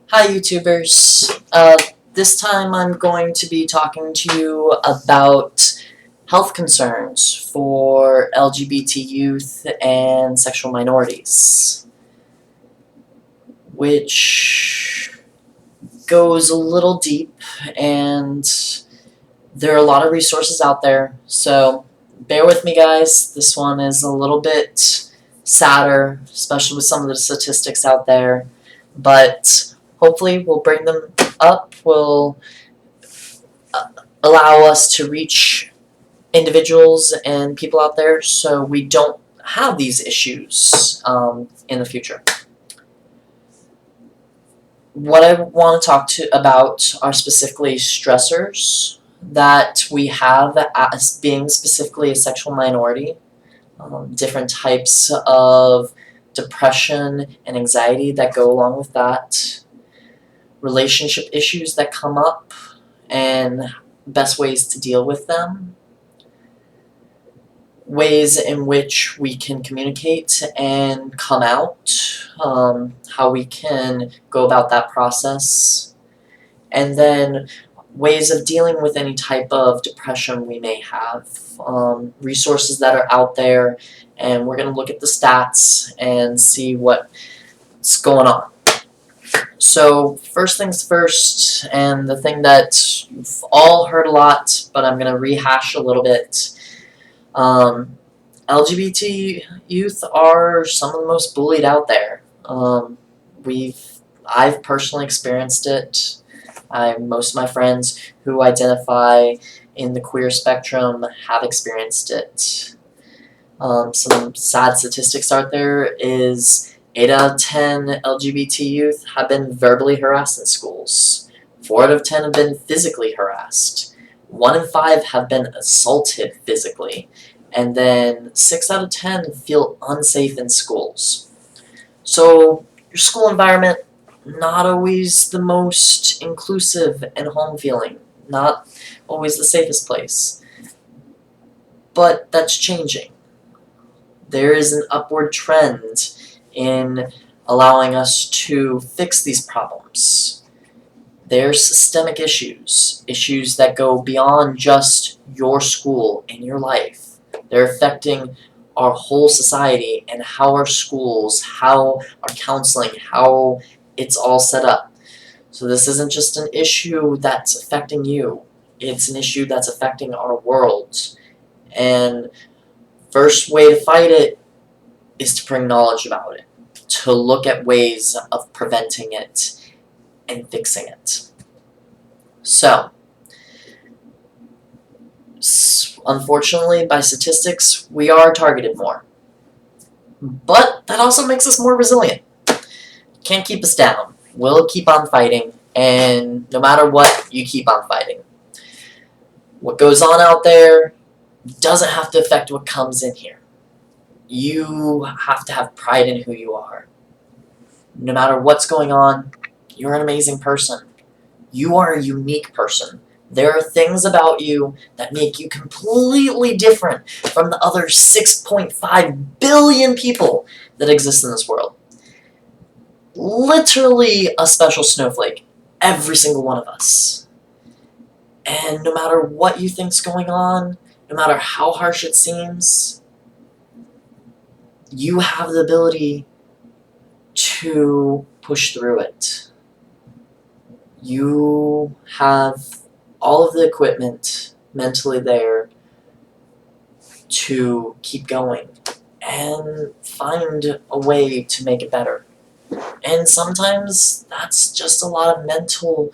Hi YouTubers. This time I'm going to be talking to you about health concerns for LGBT youth and sexual minorities, which goes a little deep, and there are a lot of resources out there, so bear with me guys. This one is a little bit sadder, especially with some of the statistics out there, but hopefully we'll bring them up, will allow us to reach individuals and people out there so we don't have these issues in the future. What I want to talk about are specifically stressors that we have as being specifically a sexual minority, different types of depression and anxiety that go along with that, relationship issues that come up, and best ways to deal with them, ways in which we can communicate and come out, how we can go about that process, and then ways of dealing with any type of depression we may have, resources that are out there, and we're going to look at the stats and see what's going on. So first things first, and the thing that you've all heard a lot, but I'm going to rehash a little bit. LGBT youth are some of the most bullied out there. I've personally experienced it. Most of my friends who identify in the queer spectrum have experienced it. Some sad statistics out there is 8 out of 10 LGBT youth have been verbally harassed in schools. 4 out of 10 have been physically harassed. 1 in 5 have been assaulted physically. And then 6 out of 10 feel unsafe in schools. So your school environment, not always the most inclusive and home feeling, not always the safest place. But that's changing. There is an upward trend in allowing us to fix these problems. There's systemic issues, issues that go beyond just your school and your life. They're affecting our whole society and how our schools, how our counseling, how it's all set up. So this isn't just an issue that's affecting you. It's an issue that's affecting our world. And first way to fight it is to bring knowledge about it, to look at ways of preventing it and fixing it. So, unfortunately, by statistics, we are targeted more. But that also makes us more resilient. Can't keep us down. We'll keep on fighting, and no matter what, you keep on fighting. What goes on out there doesn't have to affect what comes in here. You have to have pride in who you are. No matter what's going on, you're an amazing person. You are a unique person. There are things about you that make you completely different from the other 6.5 billion people that exist in this world. Literally a special snowflake, every single one of us. And no matter what you think's going on, no matter how harsh it seems, you have the ability to push through it. You have all of the equipment mentally there to keep going and find a way to make it better. And sometimes that's just a lot of mental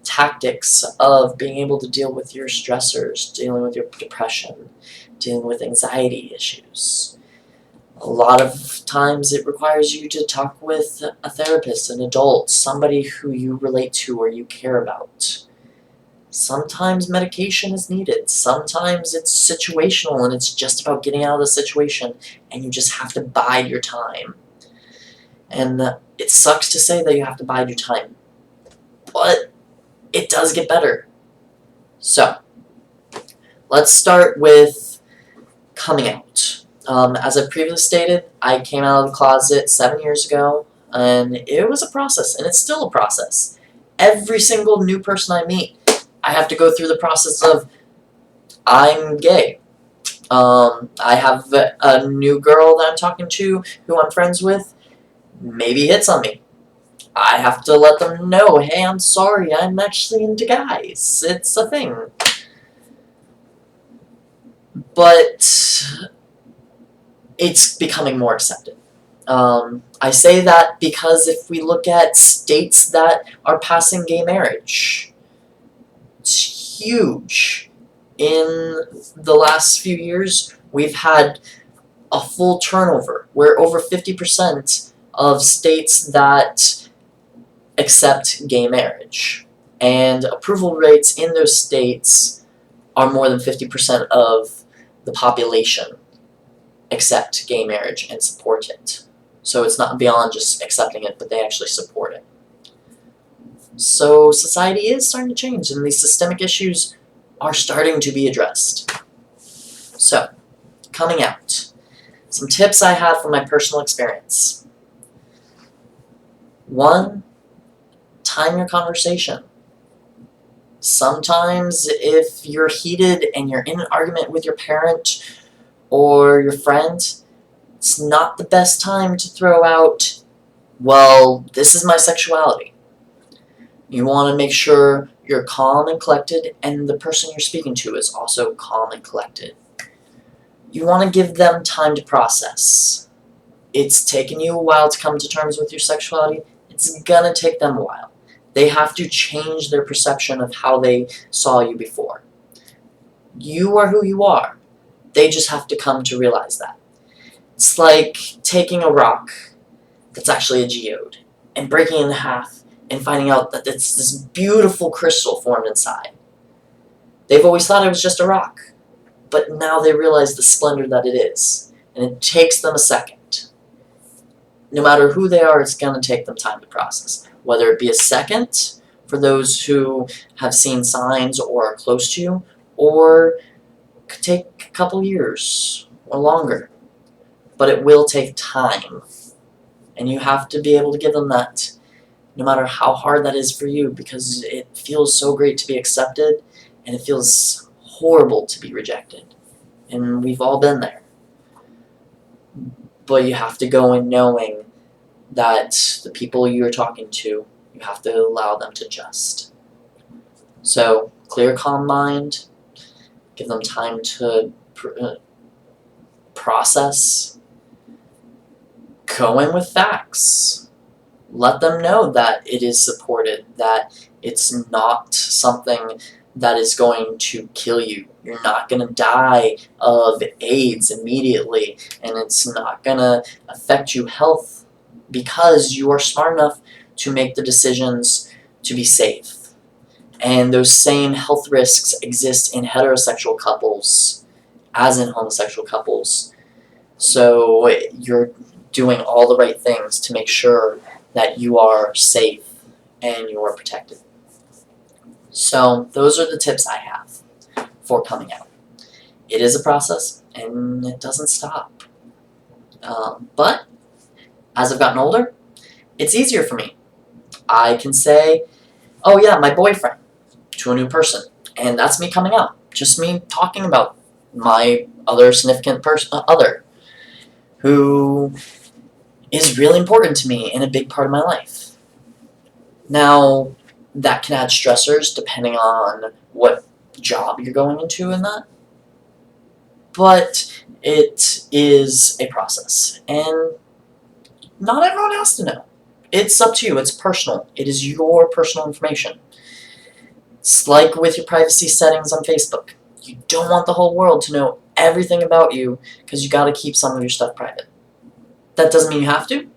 tactics of being able to deal with your stressors, dealing with your depression, dealing with anxiety issues. A lot of times it requires you to talk with a therapist, an adult, somebody who you relate to or you care about. Sometimes medication is needed. Sometimes it's situational and it's just about getting out of the situation and you just have to bide your time. And it sucks to say that you have to bide your time, but it does get better. So, let's start with coming out. As I previously stated, I came out of the closet 7 years ago. And it was a process, and it's still a process. Every single new person I meet, I have to go through the process of, I'm gay. I have a new girl that I'm talking to, who I'm friends with, maybe hits on me. I have to let them know, hey, I'm sorry, I'm actually into guys. It's a thing. But it's becoming more accepted. I say that because if we look at states that are passing gay marriage, it's huge. In the last few years, we've had a full turnover where over 50% of states that accept gay marriage. And approval rates in those states are more than 50% of the population accept gay marriage and support it. So it's not beyond just accepting it, but they actually support it. So society is starting to change, and these systemic issues are starting to be addressed. So, coming out. Some tips I have from my personal experience. 1, time your conversation. Sometimes if you're heated and you're in an argument with your parent or your friend, it's not the best time to throw out, well, this is my sexuality. You want to make sure you're calm and collected, and the person you're speaking to is also calm and collected. You want to give them time to process. It's taken you a while to come to terms with your sexuality. It's gonna take them a while. They have to change their perception of how they saw you before. You are who you are. They just have to come to realize that. It's like taking a rock that's actually a geode and breaking it in half and finding out that it's this beautiful crystal formed inside. They've always thought it was just a rock, but now they realize the splendor that it is, and it takes them a second. No matter who they are, it's going to take them time to process. Whether it be a second for those who have seen signs or are close to you, or it could take a couple years or longer. But it will take time. And you have to be able to give them that, no matter how hard that is for you, because it feels so great to be accepted, and it feels horrible to be rejected. And we've all been there. But you have to go in knowing that the people you're talking to, you have to allow them to adjust. So, clear, calm mind, give them time to process, go in with facts. Let them know that it is supported, that it's not something that is going to kill you. You're not going to die of AIDS immediately, and it's not going to affect your health because you are smart enough to make the decisions to be safe. And those same health risks exist in heterosexual couples as in homosexual couples. So you're doing all the right things to make sure that you are safe and you are protected. So those are the tips I have for coming out. It is a process, and it doesn't stop. But as I've gotten older, it's easier for me. I can say, oh yeah, my boyfriend, to a new person, and that's me coming out. Just me talking about my other significant other who is really important to me and a big part of my life. Now, that can add stressors depending on what job you're going into in that. But it is a process, and not everyone has to know. It's up to you. It's personal. It is your personal information. It's like with your privacy settings on Facebook. You don't want the whole world to know everything about you because you got to keep some of your stuff private. That doesn't mean you have to.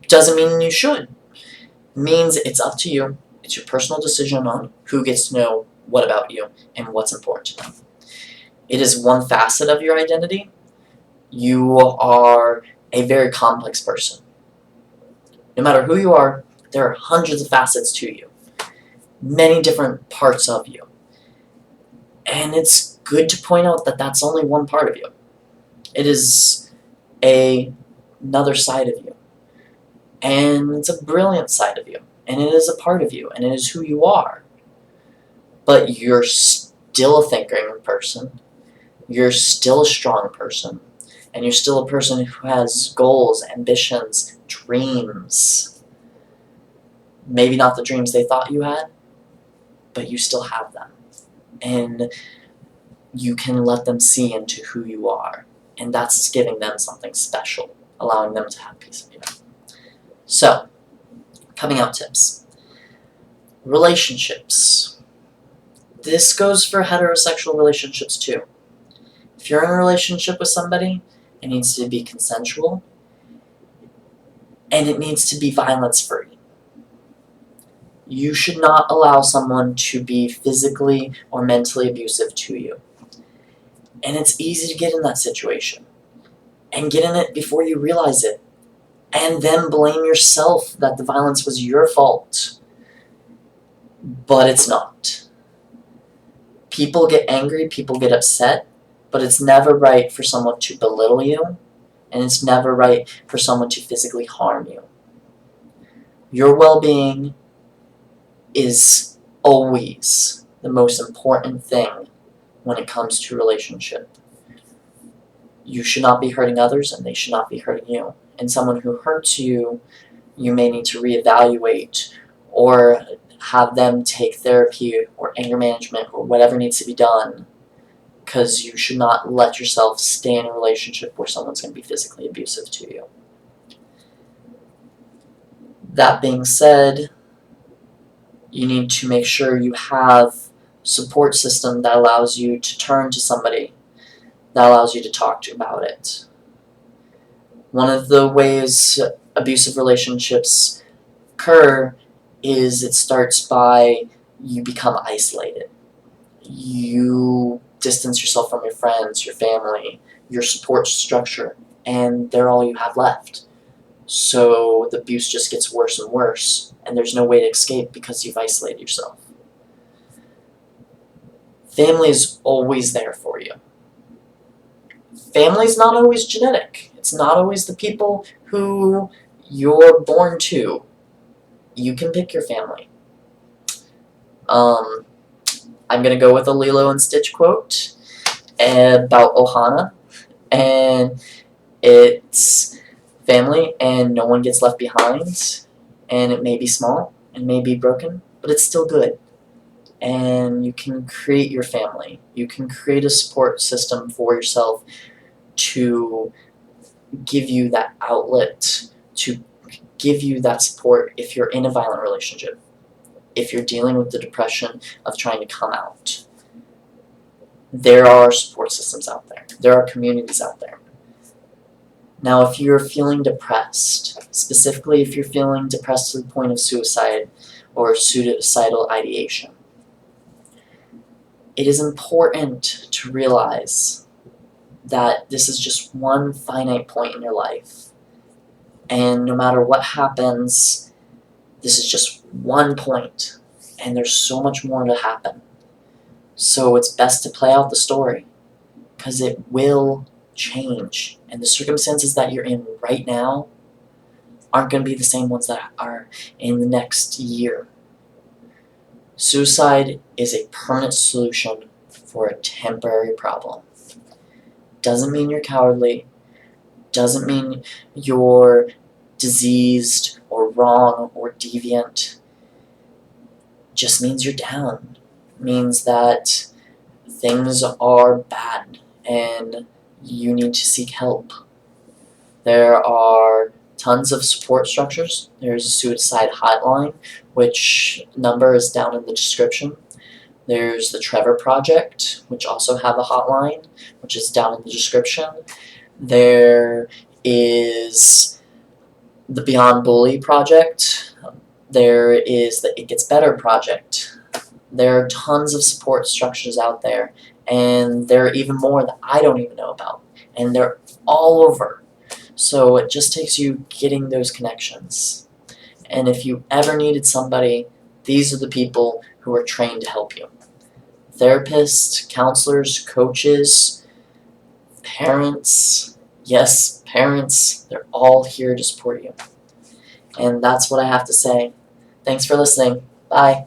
Doesn't mean you should. It means it's up to you. It's your personal decision on who gets to know what about you and what's important to them. It is one facet of your identity. You are a very complex person. No matter who you are, there are hundreds of facets to you. Many different parts of you. And it's good to point out that that's only one part of you. It is another side of you. And it's a brilliant side of you, and it is a part of you, and it is who you are. But you're still a thinking person, you're still a strong person, and you're still a person who has goals, ambitions, dreams. Maybe not the dreams they thought you had, but you still have them. And you can let them see into who you are. And that's giving them something special, allowing them to have peace of you. So, coming out tips. Relationships. This goes for heterosexual relationships too. If you're in a relationship with somebody, it needs to be consensual, and it needs to be violence-free. You should not allow someone to be physically or mentally abusive to you. And it's easy to get in that situation, and get in it before you realize it, and then blame yourself that the violence was your fault. But it's not. People get angry, people get upset, but it's never right for someone to belittle you, and it's never right for someone to physically harm you. Your well-being is always the most important thing when it comes to relationship. You should not be hurting others, and they should not be hurting you. And someone who hurts you, you may need to reevaluate or have them take therapy or anger management or whatever needs to be done, because you should not let yourself stay in a relationship where someone's going to be physically abusive to you. That being said, you need to make sure you have a support system that allows you to turn to somebody, that allows you to talk to about it. One of the ways abusive relationships occur is it starts by you become isolated. You distance yourself from your friends, your family, your support structure, and they're all you have left. So the abuse just gets worse and worse, and there's no way to escape because you've isolated yourself. Family is always there for you. Family's not always genetic. It's not always the people who you're born to. You can pick your family. I'm going to go with a Lilo and Stitch quote about Ohana, and it's family and no one gets left behind, and it may be small and may be broken, but it's still good. And you can create your family. You can create a support system for yourself to give you that outlet, to give you that support if you're in a violent relationship, if you're dealing with the depression of trying to come out. There are support systems out there. There are communities out there. Now, if you're feeling depressed, specifically if you're feeling depressed to the point of suicide or suicidal ideation, it is important to realize that this is just one finite point in your life. And no matter what happens, this is just one point, and there's so much more to happen. So it's best to play out the story, because it will change. And the circumstances that you're in right now aren't going to be the same ones that are in the next year. Suicide is a permanent solution for a temporary problem. Doesn't mean you're cowardly. Doesn't mean you're diseased or wrong or deviant. Just means you're down. Means that things are bad and you need to seek help. There are tons of support structures. There's a suicide hotline, which number is down in the description. There's the Trevor Project, which also have a hotline, which is down in the description. There is the Beyond Bully Project. There is the It Gets Better Project. There are tons of support structures out there, and there are even more that I don't even know about, and they're all over. So it just takes you getting those connections. And if you ever needed somebody, these are the people who are trained to help you. Therapists, counselors, coaches, parents, yes, parents, they're all here to support you. And that's what I have to say. Thanks for listening. Bye.